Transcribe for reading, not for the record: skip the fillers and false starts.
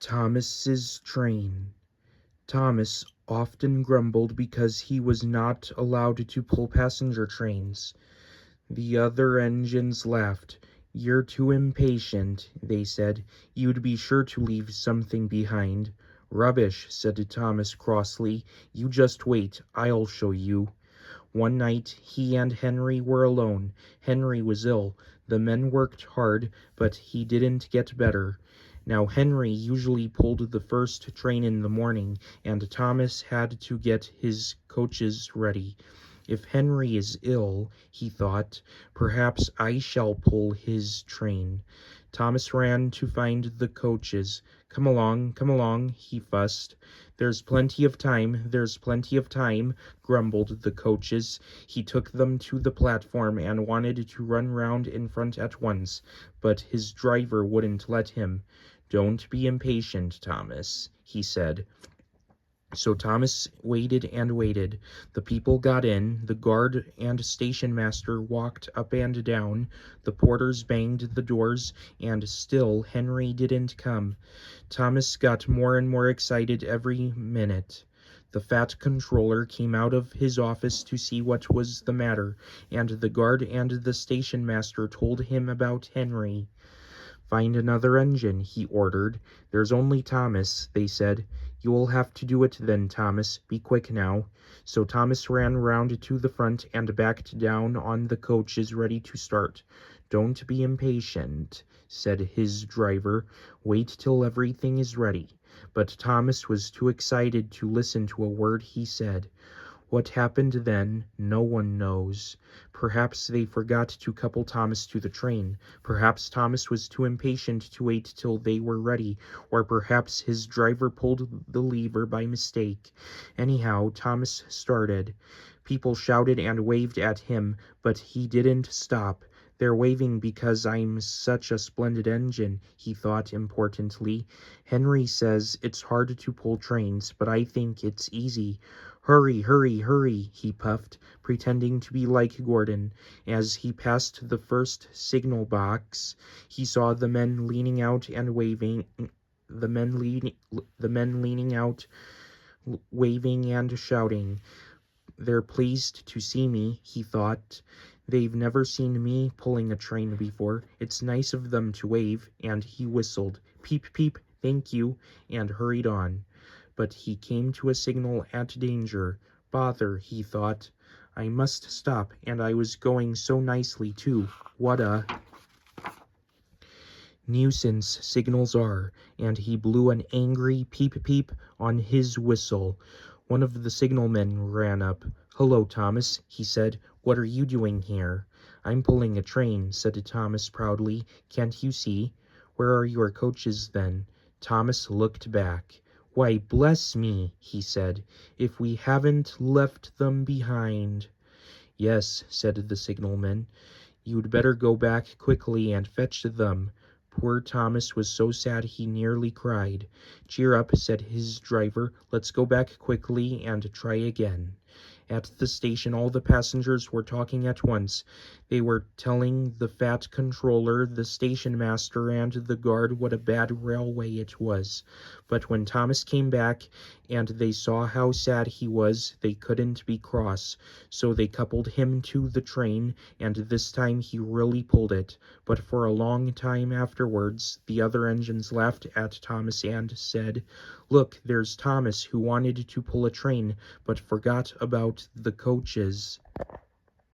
Thomas's train. Thomas often grumbled because he was not allowed to pull passenger trains. The other engines laughed. "You're too impatient," they said. "You'd be sure to leave something behind." "Rubbish," said Thomas crossly. "You just wait. I'll show you." One night he and Henry were alone. Henry was ill. The men worked hard, but he didn't get better. Now Henry usually pulled the first train in the morning, and Thomas had to get his coaches ready. "If Henry is ill," he thought, "perhaps I shall pull his train." Thomas ran to find the coaches. Come along," he fussed. There's plenty of time," grumbled the coaches. He took them to the platform and wanted to run round in front at once, but his driver wouldn't let him. "Don't be impatient, Thomas," he said. So Thomas waited and waited. The people got in, the guard and station master walked up and down, the porters banged the doors, and still Henry didn't come. Thomas got more and more excited every minute. The fat controller came out of his office to see what was the matter, and the guard and the station master told him about Henry. "Find another engine," he ordered. "There's only Thomas," they said. "You'll have to do it then, Thomas. Be quick now." So Thomas ran round to the front and backed down on the coaches ready to start. "Don't be impatient," said his driver. "Wait till everything is ready." But Thomas was too excited to listen to a word he said. What happened then, no one knows. Perhaps they forgot to couple Thomas to the train. Perhaps Thomas was too impatient to wait till they were ready, or perhaps his driver pulled the lever by mistake. Anyhow, Thomas started. People shouted and waved at him, but he didn't stop. "They're waving because I'm such a splendid engine," he thought importantly. "Henry says it's hard to pull trains, but I think it's easy. Hurry, hurry, hurry," he puffed, pretending to be like Gordon. As he passed the first signal box, he saw the men leaning out and waving, waving and shouting. "They're pleased to see me," he thought. "They've never seen me pulling a train before. It's nice of them to wave," and he whistled, "Peep, peep, thank you," and hurried on. But he came to a signal at danger. "Bother," he thought. "I must stop, and I was going so nicely, too. What a nuisance signals are," and he blew an angry peep-peep on his whistle. One of the signalmen ran up. "Hello, Thomas," he said. "What are you doing here?" "I'm pulling a train," said Thomas proudly. "Can't you see?" "Where are your coaches, then?" Thomas looked back. "Why, bless me," he said, "if we haven't left them behind." "Yes," said the signalman. "You'd better go back quickly and fetch them." Poor Thomas was so sad he nearly cried. "Cheer up," said his driver. "Let's go back quickly and try again." At the station all the passengers were talking at once. They were telling the fat controller, the station master, and the guard what a bad railway it was. But when Thomas came back and they saw how sad he was, they couldn't be cross. So they coupled him to the train, and this time he really pulled it. But for a long time afterwards, the other engines laughed at Thomas and said, "Look, there's Thomas who wanted to pull a train, but forgot about the coaches."